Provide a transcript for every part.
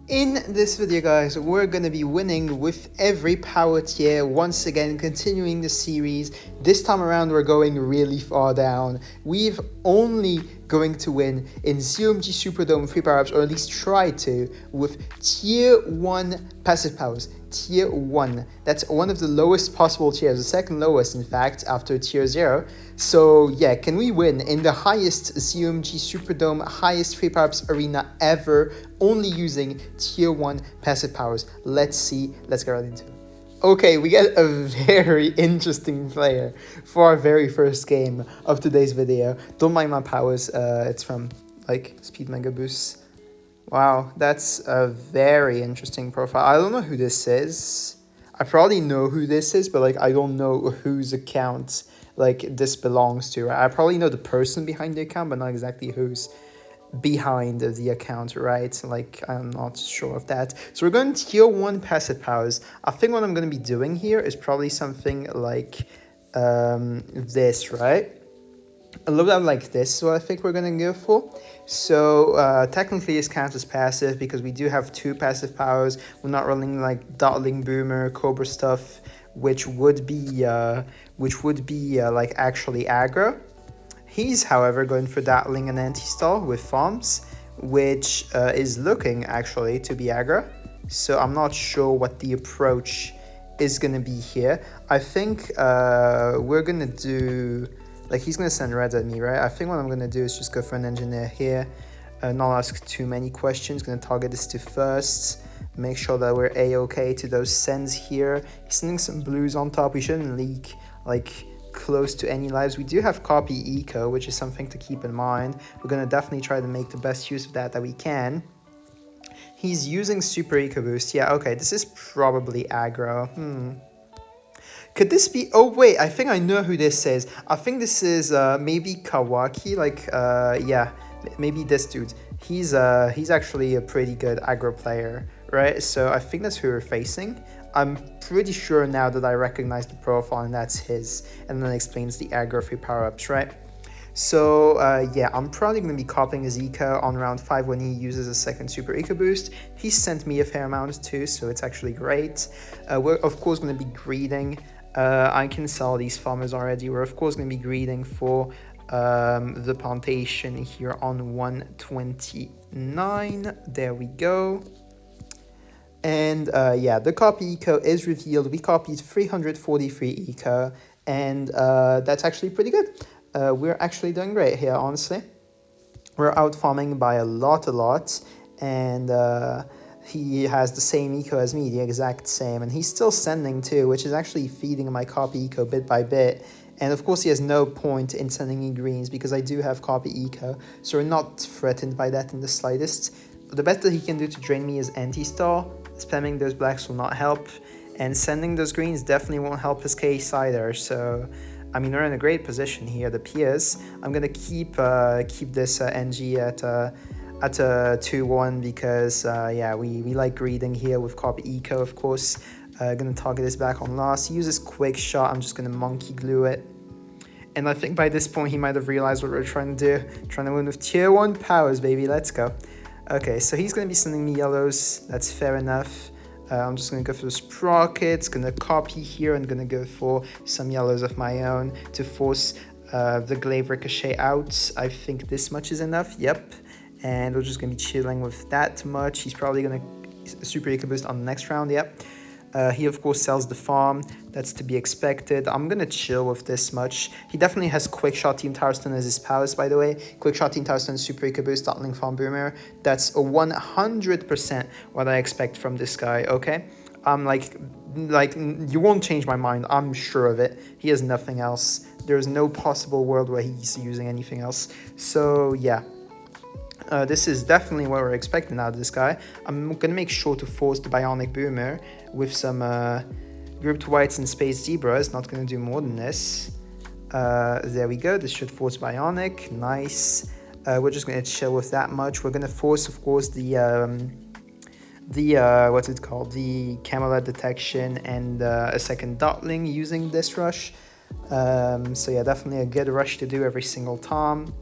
In this video, guys, we're gonna be winning with every power tier, once again continuing the series. This time around we're going really far down. We've only going to win in ZOMG Superdome free power-ups, or at least try to, with tier 1 passive powers. Tier 1. That's one of the lowest possible tiers, the second lowest in fact after tier 0. So yeah, can we win in the highest ZOMG Superdome, highest free power-ups arena ever, only using tier 1 passive powers? Let's see, let's get right into it. Okay, we get a very interesting player for our very first game of today's video. Don't mind my powers, it's from like Speed Mega Boost. Wow, that's a very interesting profile. I don't know who this is. I probably know who this is, but like I don't know whose account like this belongs to. I probably know the person behind the account, but not exactly who's behind the account, right? Like I'm not sure of that. So we're going tier 1 passive powers. I think what I'm going to be doing here is probably something like this, right? A little bit like this is what I think we're going to go for. So technically this counts as passive because we do have 2 passive powers. We're not running like Dotling Boomer, Cobra stuff, which would be like actually aggro. He's, however, going for Dattling and Anti-Stall with Farms, which is looking, actually, to be aggro. So I'm not sure what the approach is going to be here. I think we're going to do... Like, he's going to send red at me, right? I think what I'm going to do is just go for an Engineer here. Not ask too many questions. Going to target this to first. Make sure that we're A-okay to those sends here. He's sending some blues on top. We shouldn't leak, like... close to any lives. We do have copy eco, which is something to keep in mind. We're going to definitely try to make the best use of that we can. He's using super eco boost. Yeah, okay, this is probably aggro. Could this be... Oh, wait, I think I know who this is. I think this is maybe Kawaki. Like, yeah, maybe this dude. He's actually a pretty good aggro player, right? So I think that's who we're facing. I'm pretty sure now that I recognize the profile and that's his, and then explains the aggro free power-ups, right? So yeah, I'm probably going to be copying his eco on round 5 when he uses a second super eco boost. He sent me a fair amount too, so it's actually great. We're of course going to be greeding. I can sell these farmers already. We're of course going to be greeding for the plantation here on 129. There we go. And yeah, the copy eco is revealed. We copied 343 eco, and that's actually pretty good. We're actually doing great here, honestly. We're out farming by a lot, and he has the same eco as me, the exact same, and he's still sending too, which is actually feeding my copy eco bit by bit. And of course he has no point in sending me greens because I do have copy eco, so we're not threatened by that in the slightest. The best that he can do to drain me is anti-stall. Spamming those blacks will not help, and sending those greens definitely won't help his case either. So, I mean, we're in a great position here, the peers. I'm gonna keep this NG at a 2-1 because yeah, we like greeding here with copy eco, of course. Gonna target this back on last. He uses quick shot. I'm just gonna monkey glue it. And I think by this point he might have realized what we're trying to do. Trying to win with tier 1 powers, baby. Let's go. Okay, so he's going to be sending me yellows. That's fair enough. I'm just going to go for the sprockets. Going to copy here and going to go for some yellows of my own to force the glaive ricochet out. I think this much is enough. Yep. And we're just going to be chilling with that much. He's probably going to super eco boost on the next round. Yep. He of course sells the farm. That's to be expected. I'm gonna chill with this much. He definitely has quick shot Team Towerstone as his powers, by the way. Quick shot Team Towerstone, super eco boost, Dotling farm boomer. That's 100% what I expect from this guy. Okay, I'm like you won't change my mind. I'm sure of it. He has nothing else. There's no possible world where he's using anything else. So yeah. This is definitely what we're expecting out of this guy. I'm going to make sure to force the Bionic Boomer with some grouped whites and Space Zebras. Not going to do more than this. There we go. This should force Bionic. Nice. We're just going to chill with that much. We're going to force, of course, the what's it called? The Camelot Detection and a second Dotling using this rush. So yeah, definitely a good rush to do every single time.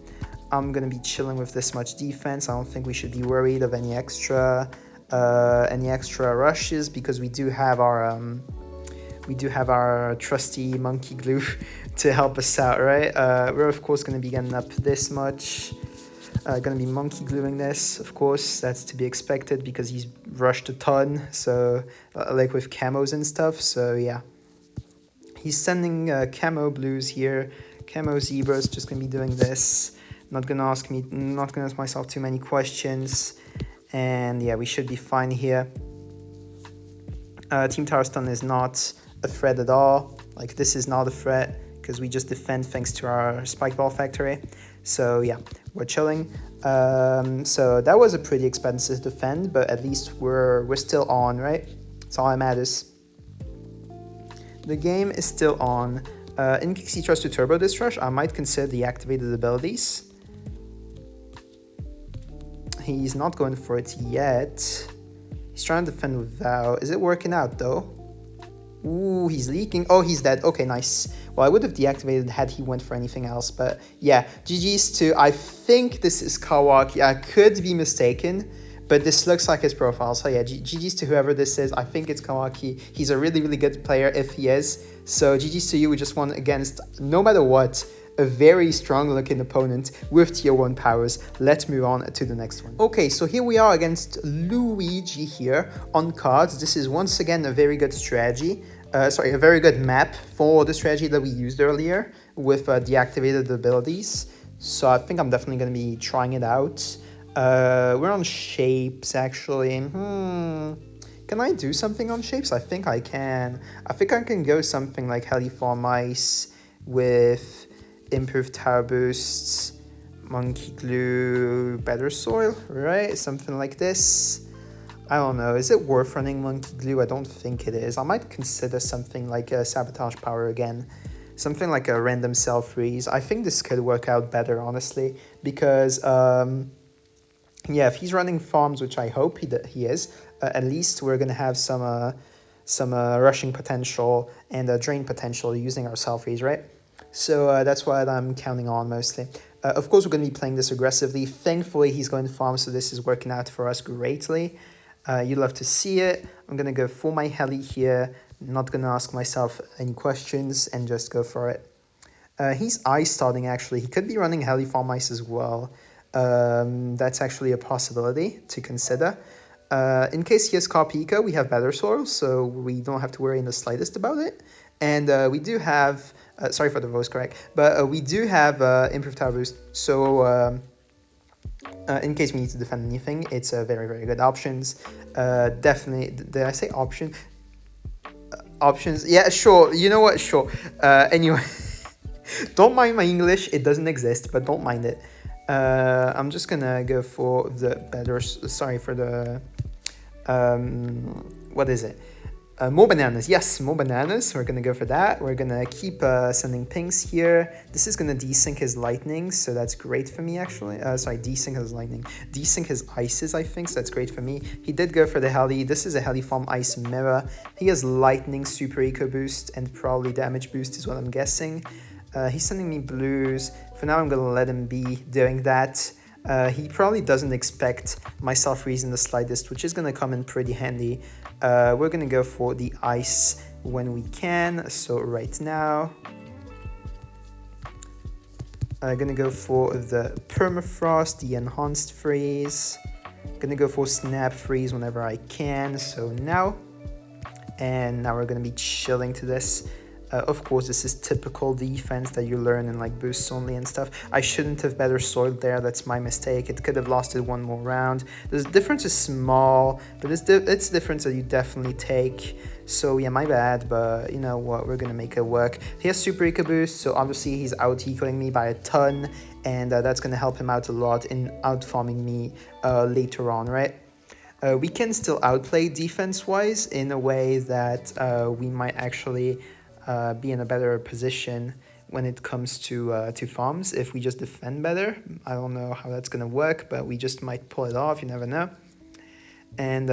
I'm going to be chilling with this much defense. I don't think we should be worried of any extra any extra rushes because we do have our trusty monkey glue to help us out, right? We're of course going to be getting up this much. Going to be monkey gluing this, of course. That's to be expected because he's rushed a ton. So like with camos and stuff. So yeah, he's sending camo blues here. Camo zebras just going to be doing this. Not going to ask myself too many questions. And yeah, we should be fine here. Team Tower Stun is not a threat at all. Like, this is not a threat because we just defend thanks to our Spike Ball Factory. So yeah, we're chilling. So that was a pretty expensive defend, but at least we're still on, right? That's all that matters. The game is still on. In case he tries to turbo this rush, I might consider deactivated abilities. He's not going for it yet. He's trying to defend without. Is it working out though? Ooh, he's leaking. Oh, he's dead. Okay, nice. Well, I would have deactivated had he went for anything else, but yeah, GG's to, I think this is Kawaki. I could be mistaken, but this looks like his profile. So yeah, GG's to whoever this is. I think it's Kawaki. He's a really, really good player if he is. So GG's to you. We just won against, no matter what, a very strong looking opponent with tier 1 powers. Let's move on to the next one. Okay, so here we are against Luigi here on cards. This is once again a very good strategy. A very good map for the strategy that we used earlier with deactivated abilities. So I think I'm definitely going to be trying it out. We're on shapes actually. Can I do something on shapes? I think I can. I think I can go something like Heliform Ice with improved tower boosts, monkey glue, better soil, right? Something like this. I don't know. Is it worth running monkey glue? I don't think it is. I might consider something like a sabotage power again. Something like a random cell freeze. I think this could work out better, honestly, because yeah, if he's running farms, which I hope he is, at least we're gonna have some rushing potential and drain potential using our cell freeze, right? So that's what I'm counting on mostly. Of course, we're going to be playing this aggressively. Thankfully, he's going to farm, so this is working out for us greatly. You'd love to see it. I'm going to go for my heli here. Not going to ask myself any questions and just go for it. He's ice starting, actually. He could be running heli farm ice as well. That's actually a possibility to consider. In case he has Carpica, we have better soil, so we don't have to worry in the slightest about it. And we do have... sorry for the voice crack, but we do have improved tower boost, so in case we need to defend anything, it's a very, very good options. Definitely, did I say option? Options, yeah, sure, you know what, sure. Anyway, don't mind my English, it doesn't exist, but don't mind it. I'm just gonna go for the better, sorry for the, what is it? More bananas, yes, more bananas. We're gonna go for that. We're gonna keep sending pings here. This is gonna desync his lightning, so that's great for me actually. Desync his lightning. Desync his ices, I think, so that's great for me. He did go for the heli. This is a heliform ice mirror. He has lightning, super eco boost, and probably damage boost is what I'm guessing. He's sending me blues. For now, I'm gonna let him be doing that. He probably doesn't expect my self freeze in the slightest, which is gonna come in pretty handy. We're gonna go for the ice when we can, so right now I'm gonna go for the permafrost, the enhanced freeze. Gonna go for snap freeze whenever I can, so now. And now we're gonna be chilling to this. Of course, this is typical defense that you learn in like boosts only and stuff. I shouldn't have better soiled there. That's my mistake. It could have lasted one more round. The difference is small, but it's a difference that you definitely take. So yeah, my bad, but you know what? We're going to make it work. He has super eco boost, so obviously he's out-ecoing me by a ton, and that's going to help him out a lot in out-farming me later on, right? We can still outplay defense-wise in a way that we might actually... be in a better position when it comes to farms if we just defend better. I don't know how that's gonna work, but we just might pull it off, you never know. And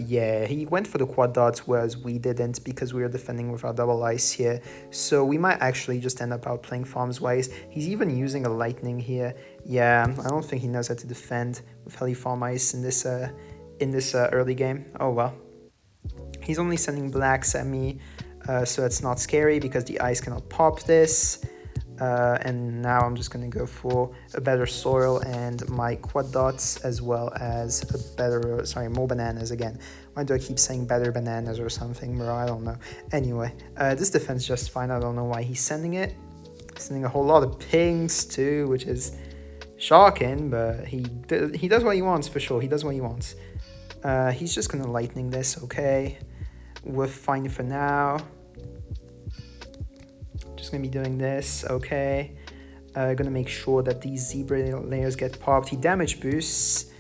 yeah, he went for the quad dots, whereas we didn't because we were defending with our double ice here. So we might actually just end up outplaying farms wise. He's even using a lightning here. Yeah, I don't think he knows how to defend with heli farm ice in this in this early game. Oh well. He's only sending blacks at me, so it's not scary because the ice cannot pop this. And now I'm just going to go for a better soil and my quad dots, as well as a better, more bananas again. Why do I keep saying better bananas or something, bro? I don't know. Anyway, this defense just fine. I don't know why he's sending it. He's sending a whole lot of pinks too, which is shocking, but he does what he wants for sure. He does what he wants. He's just going to lightning this, okay. We're fine for now. Just gonna be doing this, okay. Gonna make sure that these zebra layers get popped. He damage boosts,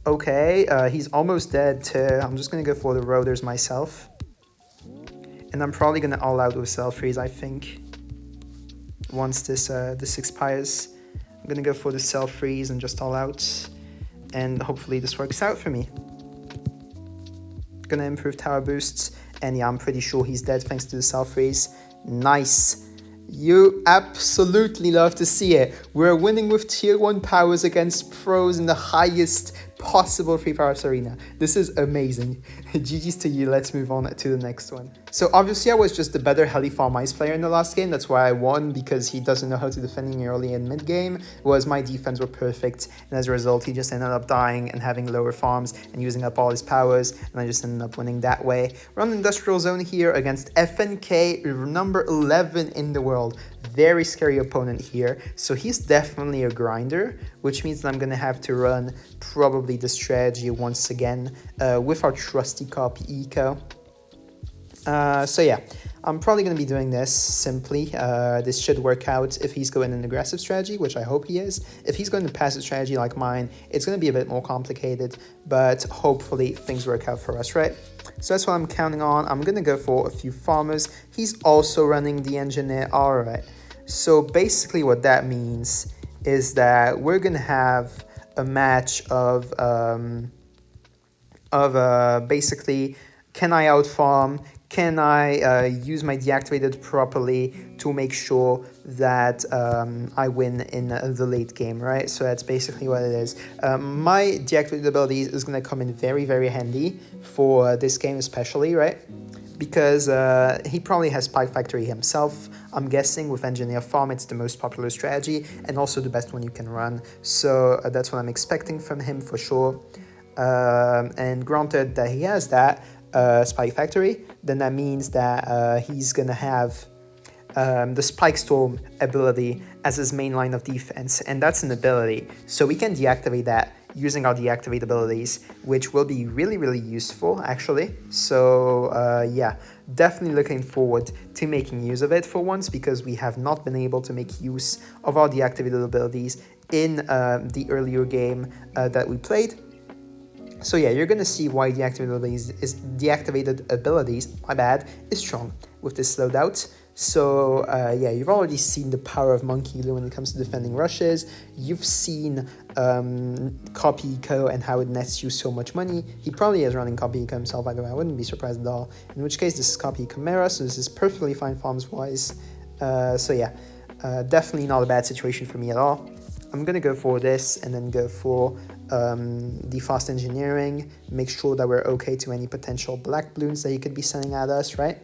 okay. He's almost dead too. I'm just gonna go for the rotors myself, and I'm probably gonna all out with self freeze. I think once this expires, I'm gonna go for the self freeze and just all out, and hopefully this works out for me. Gonna improve tower boosts, and yeah, I'm pretty sure he's dead thanks to the self freeze. Nice. You absolutely love to see it. We're winning with tier 1 powers against pros in the highest possible free power arena. This is amazing. GG's to you. Let's move on to the next one. So obviously I was just the better heli farm ice player in the last game. That's why I won, because he doesn't know how to defend me early and mid game, whereas my defense were perfect, and as a result he just ended up dying and having lower farms and using up all his powers, and I just ended up winning that way. We're on the industrial zone here against FNK, number 11 in the world. Very scary opponent here. So he's definitely a grinder, which means that I'm gonna have to run probably the strategy once again with our trusty copy eco. So yeah, I'm probably going to be doing this simply. This should work out if he's going an aggressive strategy, which I hope he is. If he's going to passive strategy like mine, it's going to be a bit more complicated, but hopefully things work out for us, right? So that's what I'm counting on. I'm going to go for a few farmers. He's also running the engineer. All right. So basically what that means is that we're going to have a match of basically, can I outfarm? Can I use my deactivated properly to make sure that I win in the late game, right? So that's basically what it is. My deactivated abilities is going to come in very, very handy for this game especially, right? Because he probably has Spike Factory himself. I'm guessing with Engineer Farm, it's the most popular strategy and also the best one you can run. So that's what I'm expecting from him for sure. And granted that he has that, Spike Factory, then that means that he's gonna have the Spike Storm ability as his main line of defense, and that's an ability, so we can deactivate that using our deactivate abilities, which will be really, really useful actually. So yeah, definitely looking forward to making use of it for once, because we have not been able to make use of our deactivated abilities in the earlier game that we played. So yeah, you're gonna see why deactivated abilities, my bad, is strong with this loadout. So yeah, you've already seen the power of Monkey Lou when it comes to defending rushes. You've seen Copy Eco and how it nets you so much money. He probably is running Copy Eco himself, by the way. I wouldn't be surprised at all. In which case, this is Copy Chimera, so this is perfectly fine farms-wise. So yeah, definitely not a bad situation for me at all. I'm gonna go for this and then go for the fast engineering, make sure that we're okay to any potential black balloons that he could be sending at us, right?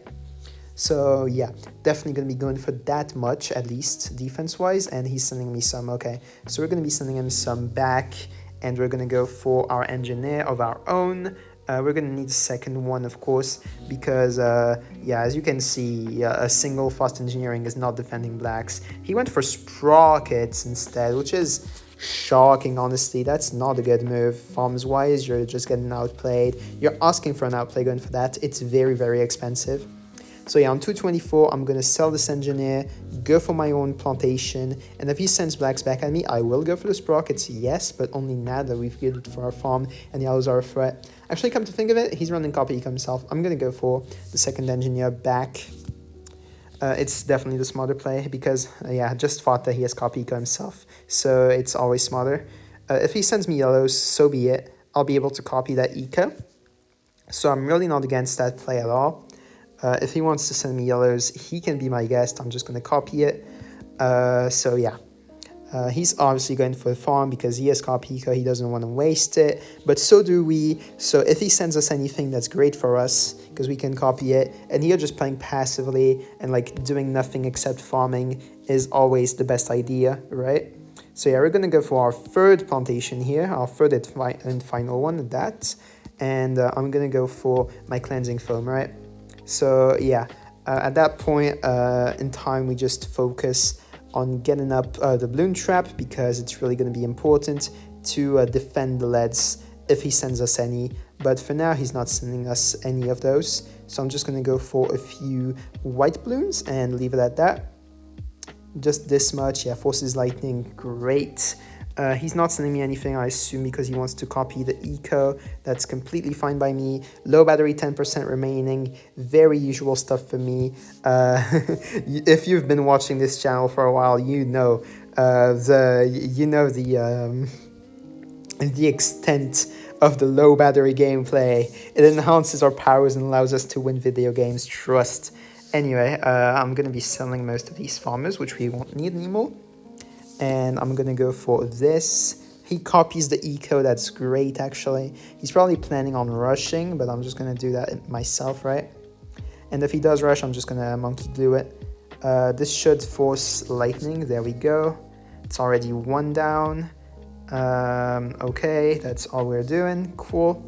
So yeah, definitely gonna be going for that much at least defense-wise, and he's sending me some, okay. So we're gonna be sending him some back, and we're gonna go for our engineer of our own. We're gonna need a second one, of course, because yeah, as you can see, a single fast engineering is not defending blacks. He went for sprockets instead, which is shocking, honestly. That's not a good move. Farms-wise, you're just getting outplayed. You're asking for an outplay going for that. It's very, very expensive. So yeah, on 224, I'm gonna sell this engineer, go for my own plantation, and if he sends blacks back at me, I will go for the sprockets, yes, but only now that we've geared for our farm and the others are a threat. Actually, come to think of it, he's running Copy Eco himself. I'm gonna go for the second engineer back. It's definitely the smarter play because, yeah, I just thought that he has Copy Eco himself, so it's always smarter. If he sends me yellows, so be it. I'll be able to copy that Eco. So I'm really not against that play at all. If he wants to send me yellows, he can be my guest. I'm just going to copy it. So yeah, He's obviously going for the farm because he has copy eco, he doesn't want to waste it, but so do we. So if he sends us anything, that's great for us because we can copy it. And here just playing passively and like doing nothing except farming is always the best idea, right? So yeah, we're gonna go for our third plantation here, our third and final one, that. And I'm gonna go for my cleansing foam, right? So yeah, at that point in time, we just focus on getting up the balloon trap because it's really going to be important to defend the leads if he sends us any. But for now, he's not sending us any of those. So I'm just going to go for a few white balloons and leave it at that. Just this much. Yeah, forces lightning, great. He's not sending me anything, I assume, because he wants to copy the eco. That's completely fine by me. Low battery, 10% remaining. Very usual stuff for me. If you've been watching this channel for a while, you know the extent of the low battery gameplay. It enhances our powers and allows us to win video games. Trust. Anyway, I'm gonna be selling most of these farmers, which we won't need anymore. And I'm gonna go for this. He copies the eco, that's great actually. He's probably planning on rushing, but I'm just gonna do that myself, right? And if he does rush, I'm just gonna monkey glue it. This should force lightning, there we go. It's already one down. Okay, that's all we're doing, cool.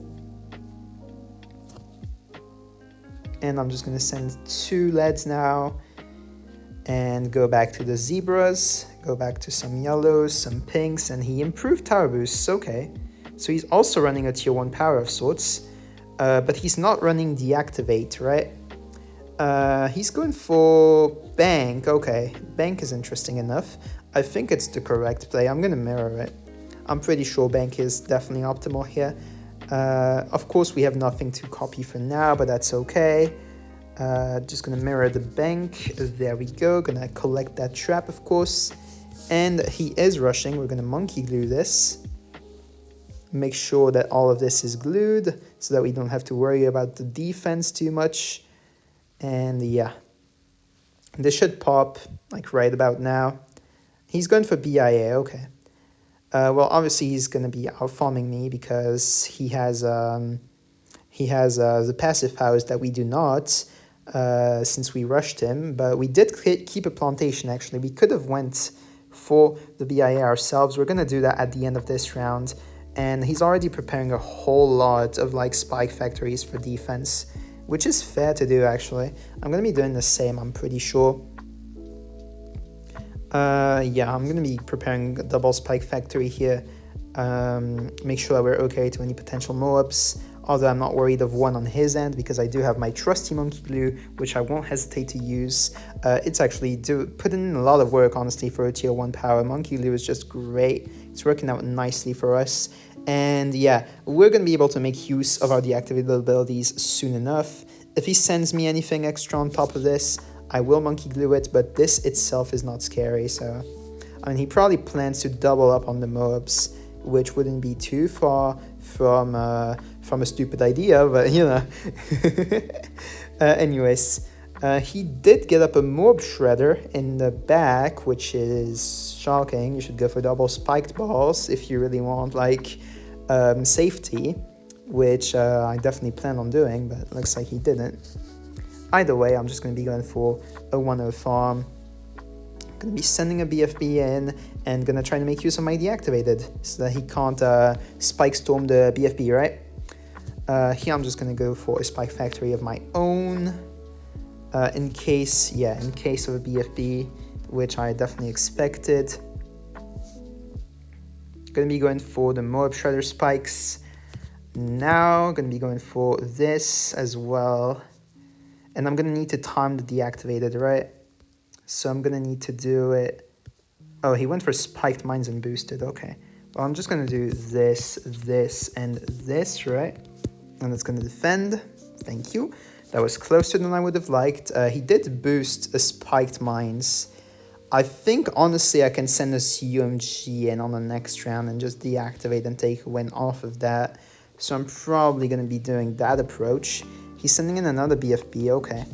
And I'm just gonna send 2 leads now. And go back to the zebras, go back to some yellows, some pinks, and he improved tower boosts, okay. So he's also running a tier 1 power of sorts, but he's not running deactivate, right? He's going for bank, okay. Bank is interesting enough. I think it's the correct play, I'm gonna mirror it. I'm pretty sure bank is definitely optimal here. Of course we have nothing to copy for now, but that's okay. Just gonna mirror the bank, there we go, gonna collect that trap of course, and he is rushing, we're gonna monkey glue this, make sure that all of this is glued so that we don't have to worry about the defense too much, and yeah, this should pop like right about now. He's going for BIA, okay. Well obviously he's gonna be out farming me because he has the passive powers that we do not. Since we rushed him, but we did keep a plantation actually. We could have went for the BIA ourselves. We're gonna do that at the end of this round, and he's already preparing a whole lot of like spike factories for defense, which is fair to do actually. I'm gonna be doing the same, I'm pretty sure. Yeah, I'm gonna be preparing a double spike factory here. Make sure that we're okay to any potential moabs. Although I'm not worried of one on his end because I do have my trusty monkey glue, which I won't hesitate to use. It's actually putting in a lot of work, honestly, for a tier 1 power. Monkey glue is just great. It's working out nicely for us. And yeah, we're going to be able to make use of our deactivated abilities soon enough. If he sends me anything extra on top of this, I will monkey glue it, but this itself is not scary. So, I mean, he probably plans to double up on the moabs, which wouldn't be too far from a stupid idea, but you know. Anyways, he did get up a moab shredder in the back, which is shocking. You should go for double spiked balls if you really want like safety, which I definitely plan on doing, but it looks like he didn't. Either way, I'm just going to be going for a 1-0 farm. Going to be sending a BFB in and going to try to make use of my deactivated so that he can't spike storm the BFB, right? Here I'm just going to go for a spike factory of my own in case of a BFB, which I definitely expected. Going to be going for the moab shredder spikes. Now going to be going for this as well. And I'm going to need to time the deactivated, right? So I'm going to need to do it. Oh, he went for spiked mines and boosted. Okay. Well, I'm just going to do this, and this, right? And it's going to defend. Thank you. That was closer than I would have liked. He did boost a spiked mines. I think, honestly, I can send a CUMG in on the next round and just deactivate and take a win off of that. So I'm probably going to be doing that approach. He's sending in another BFB, okay.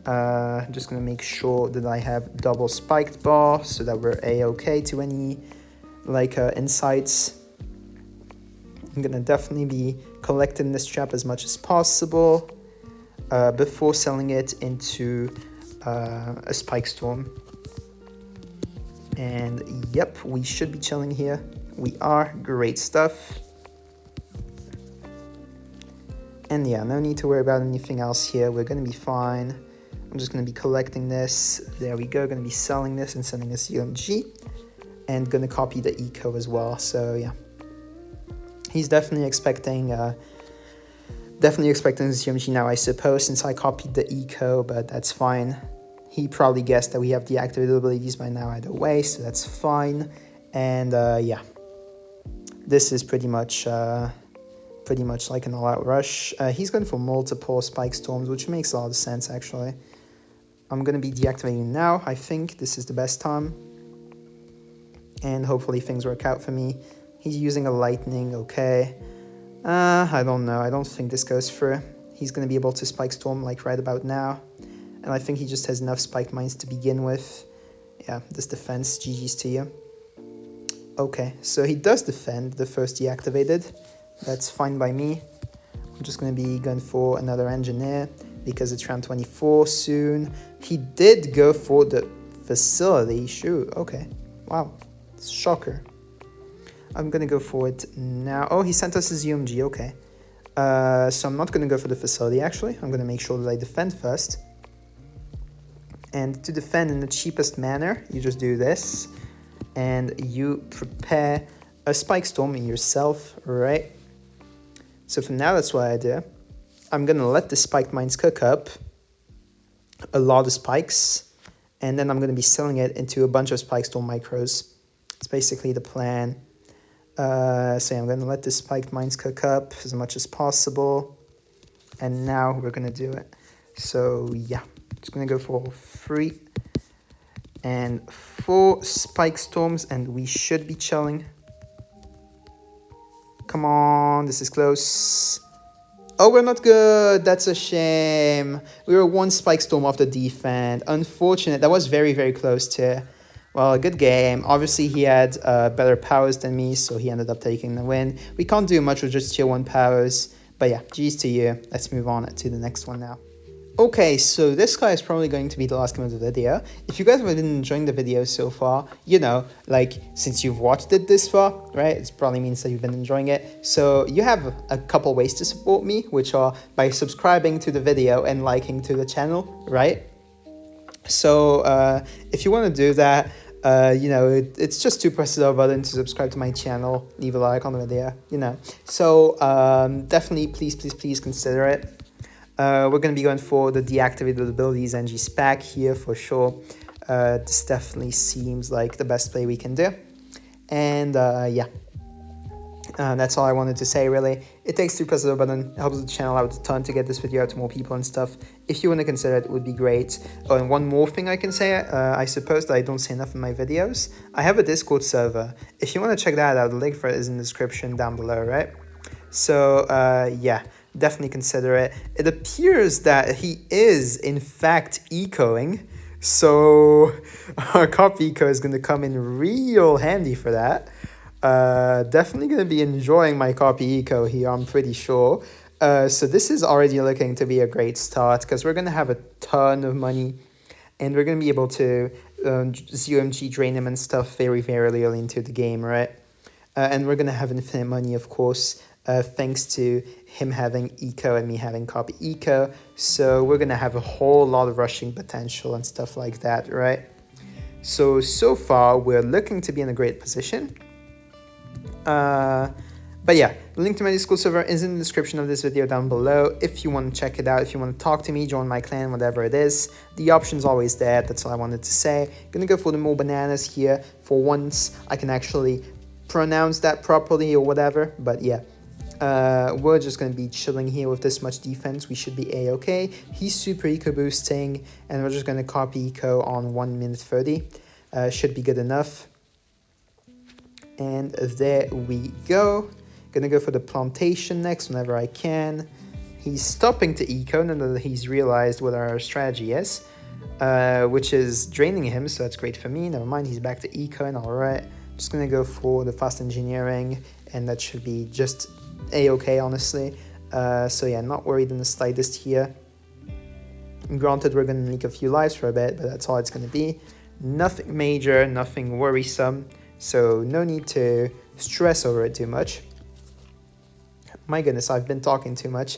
I'm just gonna make sure that I have double spiked bar so that we're a-okay to any like insights. I'm gonna definitely be collecting this trap as much as possible before selling it into a spike storm. And yep, we should be chilling here. We are. Great stuff. And yeah, no need to worry about anything else here. We're gonna be fine. I'm just gonna be collecting this. There we go. Gonna be selling this and sending this UMG. And gonna copy the eco as well. So yeah, he's definitely expecting this UMG now, I suppose, since I copied the eco, but that's fine. He probably guessed that we have deactivated abilities by now either way, so that's fine. And yeah, this is pretty much like an all-out rush. He's going for multiple spike storms, which makes a lot of sense actually. I'm gonna be deactivating now. I think this is the best time. And hopefully things work out for me. He's using a lightning, okay. I don't know. I don't think this goes through. He's going to be able to spike storm like right about now. And I think he just has enough spike mines to begin with. Yeah, this defense, GG's to you. Okay, so he does defend the first deactivated. That's fine by me. I'm just going to be going for another engineer because it's round 24 soon. He did go for the facility. Shoot, okay. Wow, shocker. I'm going to go for it now. Oh, he sent us his UMG, okay. So I'm not going to go for the facility, actually. I'm going to make sure that I defend first. And to defend in the cheapest manner, you just do this. And you prepare a spike storm yourself, right? So for now, that's what I do. I'm going to let the spiked mines cook up a lot of spikes. And then I'm going to be selling it into a bunch of spike storm micros. It's basically the plan. So yeah, I'm going to let the spiked mines cook up as much as possible. And now we're going to do it. So yeah, just going to go for 3 and 4 spike storms and we should be chilling. Come on, this is close. Oh, we're not good. That's a shame. We were 1 spike storm off the defend. Unfortunate. That was very, very close to... Well, a good game. Obviously, he had better powers than me, so he ended up taking the win. We can't do much with just tier 1 powers. But yeah, G's to you. Let's move on to the next one now. Okay, so this guy is probably going to be the last game of the video. If you guys have been enjoying the video so far, you know, like, since you've watched it this far, right, it probably means that you've been enjoying it. So you have a couple ways to support me, which are by subscribing to the video and liking to the channel, right? So if you want to do that, you know, it's just to press the button to subscribe to my channel, leave a like on the video, you know. So definitely, please consider it. We're going to be going for the deactivated abilities NG SPAC here for sure. This definitely seems like the best play we can do. And yeah, that's all I wanted to say really. It takes 2 presses of the button, it helps the channel out a ton to get this video out to more people and stuff. If you want to consider it, it would be great. Oh, and one more thing I can say, I suppose that I don't say enough in my videos. I have a Discord server. If you want to check that out, the link for it is in the description down below, right? So yeah. Definitely consider it. It appears that he is, in fact, ecoing. So our copy eco is going to come in real handy for that. Definitely going to be enjoying my copy eco here, I'm pretty sure. So this is already looking to be a great start because we're going to have a ton of money. And we're going to be able to UMG drain him and stuff very, very early into the game, right? And we're going to have infinite money, of course. Thanks to him having eco and me having copy eco. So we're going to have a whole lot of rushing potential and stuff like that, right? So far, we're looking to be in a great position. But yeah, the link to my Discord server is in the description of this video down below. If you want to check it out, if you want to talk to me, join my clan, whatever it is. The option's always there. That's all I wanted to say. Gonna go for the more bananas here. For once, I can actually pronounce that properly or whatever. But yeah. We're just going to be chilling here with this much defense. We should be a-okay. He's super eco boosting, and we're just going to copy eco on 1 minute 30. Should be good enough. And there we go. Gonna go for the plantation next whenever I can. He's stopping to eco now that he's realized what our strategy is, which is draining him, so that's great for me. Never mind, he's back to eco, and alright. Just gonna go for the fast engineering, and that should be just a-okay, honestly. So yeah, not worried in the slightest here. Granted, we're gonna leak a few lives for a bit, but that's all it's gonna be. Nothing major, nothing worrisome, so no need to stress over it too much. My goodness, I've been talking too much.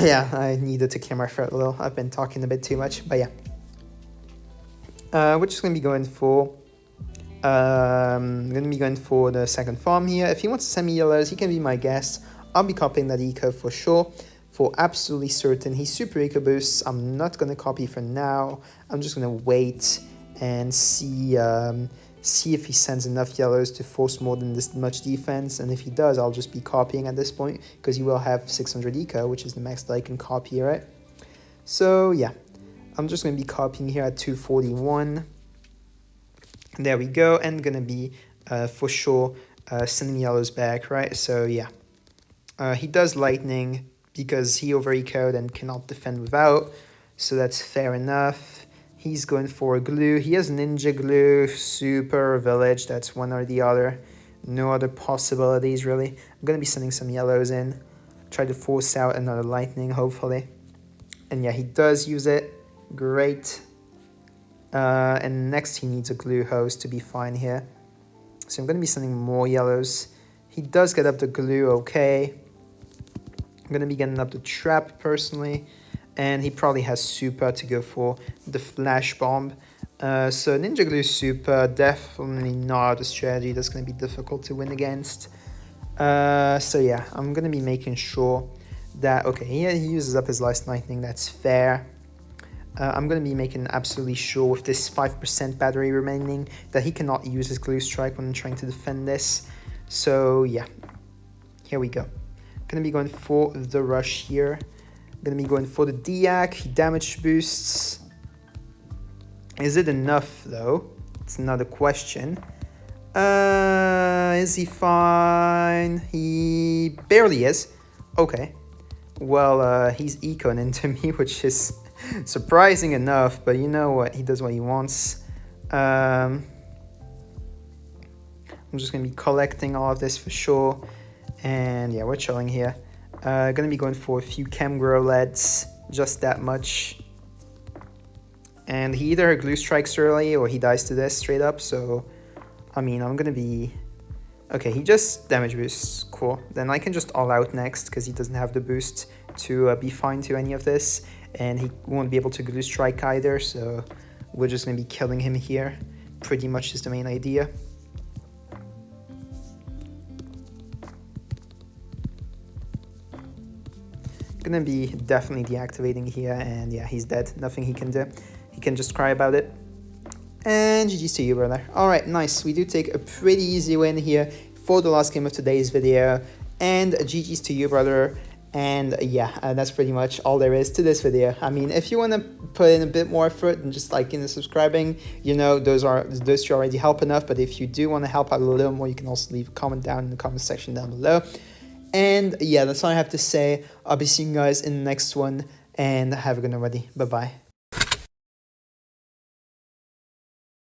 Yeah, I needed to clear my throat a little. I've been talking a bit too much, but yeah. We're just gonna be going for the second farm here. If he wants to send me yellows, he can be my guest. I'll be copying that eco for sure, for absolutely certain. He's super eco boosts. I'm not gonna copy for now. I'm just gonna wait and see if he sends enough yellows to force more than this much defense, and if he does, I'll just be copying at this point, because he will have 600 eco, which is the max that I can copy, right? So yeah, I'm just going to be copying here at 241. There we go, and going to be for sure sending yellows back, right? So yeah, he does lightning because he over ecoed and cannot defend without, so that's fair enough. He's going for a glue. He has ninja glue, super village. That's one or the other. No other possibilities, really. I'm going to be sending some yellows in. Try to force out another lightning, hopefully. And yeah, he does use it. Great. And next he needs a glue hose to be fine here. So I'm going to be sending more yellows. He does get up the glue, okay. I'm going to be getting up the trap, personally. And he probably has super to go for the flash bomb. So ninja glue super, definitely not a strategy that's going to be difficult to win against. So yeah, I'm going to be making sure that, okay, he uses up his last lightning, that's fair. I'm going to be making absolutely sure with this 5% battery remaining that he cannot use his glue strike when trying to defend this. So yeah, here we go. Going to be going for the rush here. Going to be going for the Diak. He damage boosts. Is it enough though? It's another question. Is he fine? He barely is. Okay. Well, he's ecoing into me, which is surprising enough, but you know what? He does what he wants. I'm just going to be collecting all of this for sure. And yeah, we're chilling here. Gonna be going for a few chem grow leads, just that much. And he either glue strikes early or he dies to this straight up, so I mean, I'm gonna be... Okay, he just damage boosts, cool. Then I can just all out next, because he doesn't have the boost to be fine to any of this, and he won't be able to glue strike either, so we're just gonna be killing him here. Pretty much is the main idea. Gonna be definitely deactivating here, and yeah, he's dead. Nothing he can do. He can just cry about it. And GG's to you, brother. Alright, nice. We do take a pretty easy win here for the last game of today's video. And GG's to you, brother. And yeah, that's pretty much all there is to this video. I mean, if you want to put in a bit more effort and just like subscribing, you know, those two already help enough. But if you do want to help out a little more, you can also leave a comment down in the comment section down below. And yeah, that's all I have to say. I'll be seeing you guys in the next one, and have a good one, buddy. Bye-bye.